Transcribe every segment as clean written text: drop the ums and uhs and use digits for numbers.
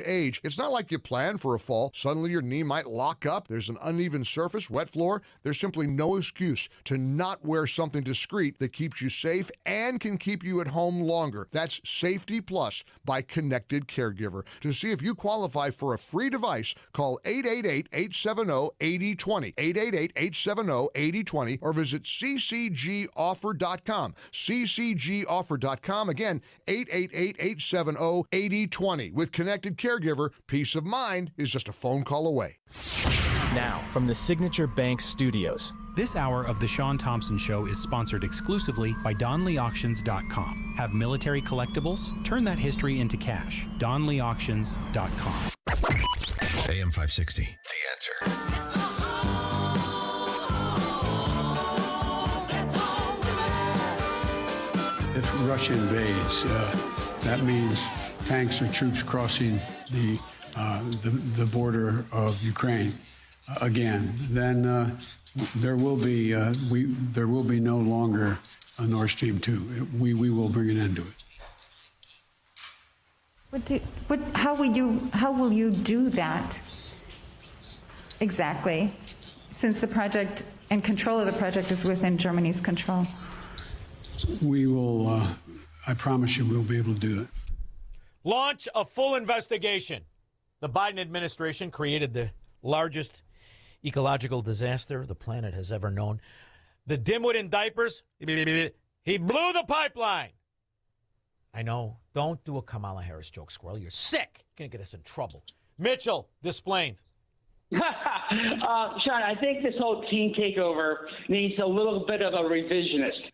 age. It's not like you planned for a fall. Suddenly your knee might lock up. There's an uneven surface, wet floor. There's simply no excuse to not wear something discreet that keeps you safe and can keep you at home longer. That's Safety Plus by Connected Caregiver. To see if you qualify for a free device, call 888-870-8020, 888-870-8020, or visit ccgoffer.com, ccgoffer.com. Again, 888-870-8020. With Connected Caregiver, peace of mind is just a phone call away. Now, from the Signature Bank Studios. This hour of The Shaun Thompson Show is sponsored exclusively by DonleyAuctions.com. Have military collectibles? Turn that history into cash. DonleyAuctions.com. AM 560, The Answer. If Russia invades, that means tanks or troops crossing the border of Ukraine again. Then there will be no longer a Nord Stream 2. We will bring an end to it. How will you do that exactly? Since the project and control of the project is within Germany's control. We will. I promise you, we'll be able to do it. Launch a full investigation. The Biden administration created the largest ecological disaster the planet has ever known. The dimwit in diapers, he blew the pipeline. I know. Don't do a Kamala Harris joke, Squirrel. You're sick. You're going to get us in trouble. Mitchell, Desplaines. Shaun, I think this whole teen takeover needs a little bit of a revisionist.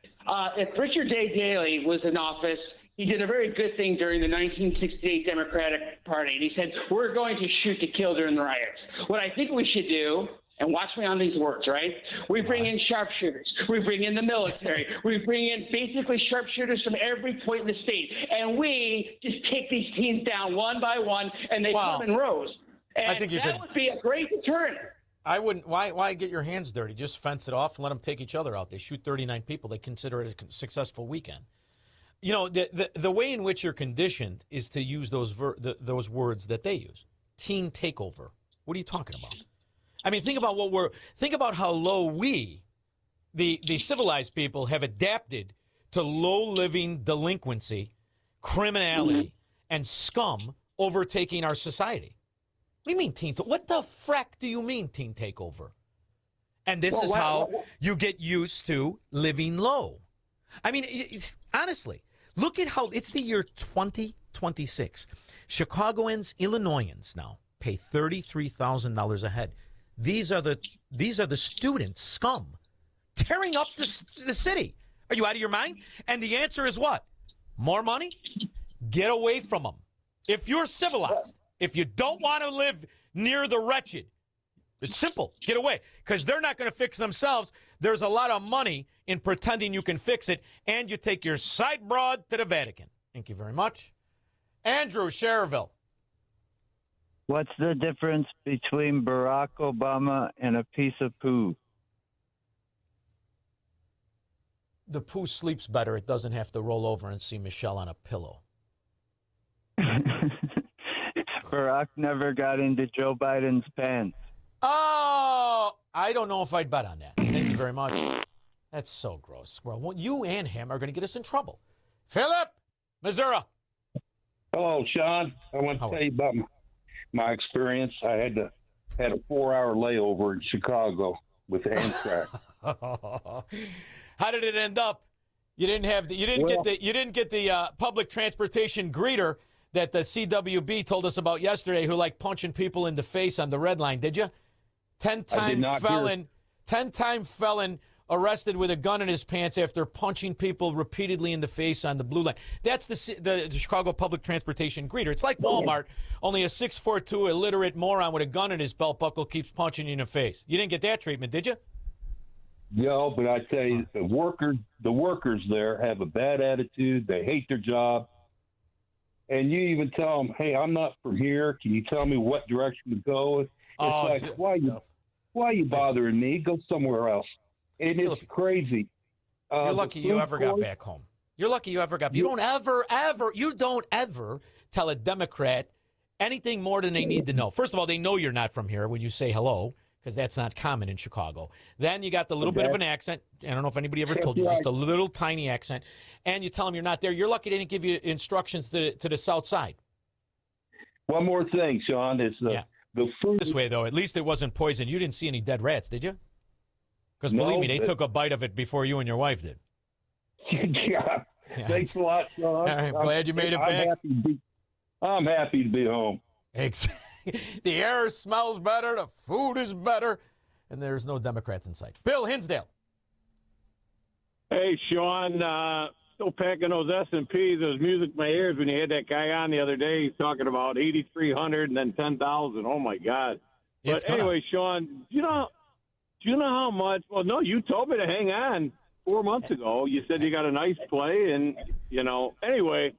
If Richard Day Daley was in office, he did a very good thing during the 1968 Democratic Party. And he said, we're going to shoot to kill during the riots. What I think we should do, and watch me on these words, right? We bring in sharpshooters. We bring in the military. We bring in basically sharpshooters from every point in the state. And we just take these teens down one by one, and they come in rows. And I think that would be a great deterrent. I wouldn't. Why get your hands dirty? Just fence it off and let them take each other out. They shoot 39 people. They consider it a successful weekend. You know, the way in which you're conditioned is to use those words that they use. Teen takeover. What are you talking about? I mean, think about how low we, the civilized people, have adapted to low living delinquency, criminality, and scum overtaking our society. What do you mean teen? What the frack do you mean teen takeover? And this is how you get used to living low. I mean, honestly, look at how it's the year 2026. Chicagoans, Illinoisans now pay $33,000 a head. These are the students, scum, tearing up the city. Are you out of your mind? And the answer is what? More money? Get away from them. If you're civilized, if you don't want to live near the wretched, it's simple. Get away. Because they're not going to fix themselves. There's a lot of money in pretending you can fix it, and you take your side broad to the Vatican. Thank you very much. Andrew, Cherville. What's the difference between Barack Obama and a piece of poo? The poo sleeps better. It doesn't have to roll over and see Michelle on a pillow. Barack never got into Joe Biden's pants. Oh, I don't know if I'd bet on that. Thank you very much. That's so gross. Well, you and him are going to get us in trouble. Philip, Missouri. Hello, Shaun. I want to tell you about my experience. I had a 4-hour layover in Chicago with Amtrak. How did it end up? You didn't get the public transportation greeter that the CWB told us about yesterday, who liked punching people in the face on the red line, did you? 10-time felon arrested with a gun in his pants after punching people repeatedly in the face on the blue line. That's the Chicago public transportation greeter. It's like Walmart, only a 6'2" illiterate moron with a gun in his belt buckle keeps punching you in the face. You didn't get that treatment, did you? No, but I tell you, the workers there have a bad attitude. They hate their job. And you even tell them, hey, I'm not from here. Can you tell me what direction to go? It's why are you bothering me? Go somewhere else. And it's crazy. You're lucky you ever got back home. You're lucky you ever got. You don't ever tell a Democrat Anything more than they need to know. First of all, they know you're not from here when you say hello, because that's not common in Chicago. Then you got the little bit of an accent. I don't know if anybody ever told you, just a little tiny accent. And you tell them you're not there. You're lucky they didn't give you instructions to the south side. One more thing, Shaun, is the food. This way, though, at least it wasn't poison. You didn't see any dead rats, did you? Because believe me, they took a bite of it before you and your wife did. Yeah. Thanks a lot, Shaun. I'm glad you made it back. I'm happy to be home. The air smells better, the food is better, and there's no Democrats in sight. Bill Hinsdale. Hey, Shaun, still packing those S&Ps, those music in my ears when you had that guy on the other day. He's talking about 8,300 and then 10,000. Oh, my God. But anyway, Shaun, do you know how much? Well, no, you told me to hang on 4 months ago. You said you got a nice play, and, anyway,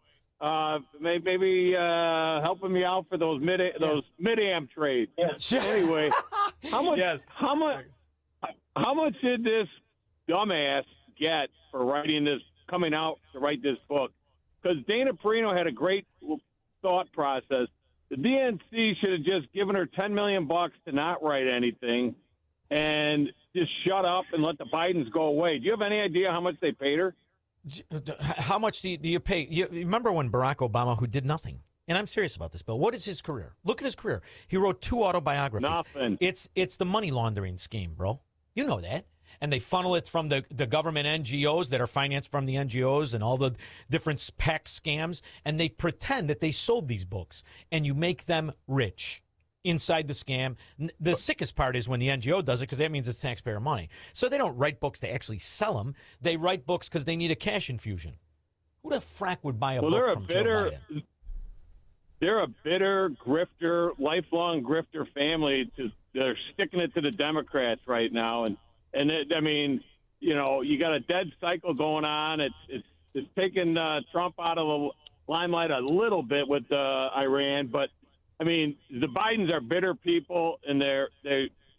maybe helping me out for those mid-am trades. Yes. Anyway, how much? Yes. How much did this dumbass get for coming out to write this book? Because Dana Perino had a great thought process. The DNC should have just given her $10 million to not write anything, and just shut up and let the Bidens go away. Do you have any idea how much they paid her? How much do you pay? You remember when Barack Obama, who did nothing, and I'm serious about this, Bill, what is his career? Look at his career. He wrote 2 autobiographies. Nothing. It's the money laundering scheme, bro. You know that. And they funnel it from the government NGOs that are financed from the NGOs and all the different PAC scams, and they pretend that they sold these books, and you make them rich inside the scam. The sickest part is when the NGO does it, because that means it's taxpayer money. So they don't write books to actually sell them. They write books because they need a cash infusion. Who the frack would buy a book from Joe Biden? They're a bitter grifter, lifelong grifter family. They're sticking it to the Democrats right now, and you got a dead cycle going on. It's taking Trump out of the limelight a little bit with Iran, but I mean, the Bidens are bitter people, and they're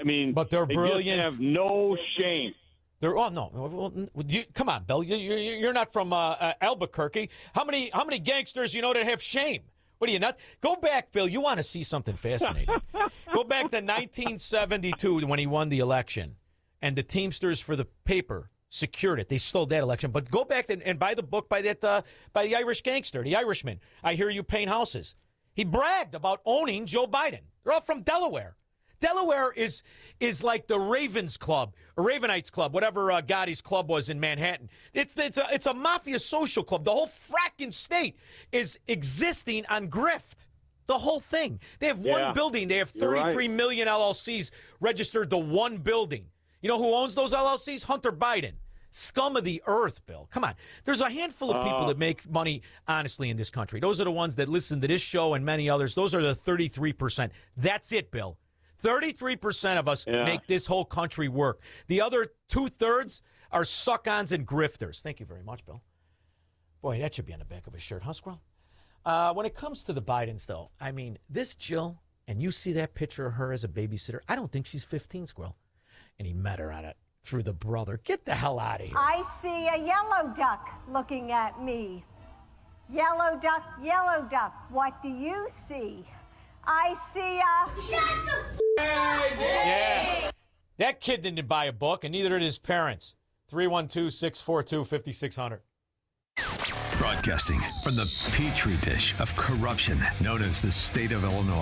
brilliant. Just have no shame. Come on, Bill. You're not from Albuquerque. How many gangsters you know that have shame? What are you, not? Go back, Bill. You want to see something fascinating. Go back to 1972 when he won the election, and the Teamsters for the paper secured it. They stole that election. But go back and buy the book by the Irish gangster, the Irishman. I hear you paint houses. He bragged about owning Joe Biden. They're all from Delaware. Delaware is like the Ravens Club, or Ravenites Club, whatever Gotti's club was in Manhattan. It's a mafia social club. The whole fracking state is existing on grift. The whole thing. They have one building. They have 33 million LLCs registered to one building. You know who owns those LLCs? Hunter Biden. Scum of the earth, Bill. Come on. There's a handful of people that make money honestly in this country. Those are the ones that listen to this show and many others. Those are the 33%. That's it, Bill. 33% of us make this whole country work. The other 2/3 are suck-ons and grifters. Thank you very much, Bill. Boy, that should be on the back of a shirt, huh, Squirrel? When it comes to the Bidens, though, I mean, this Jill, and you see that picture of her as a babysitter, I don't think she's 15, Squirrel. And he met her on it through the brother. Get the hell out of here. I see a yellow duck looking at me. Yellow duck, what do you see? I see a... Shut the up! Yeah. That kid didn't buy a book, and neither did his parents. 312-642-5600. Broadcasting from the petri dish of corruption known as the state of Illinois.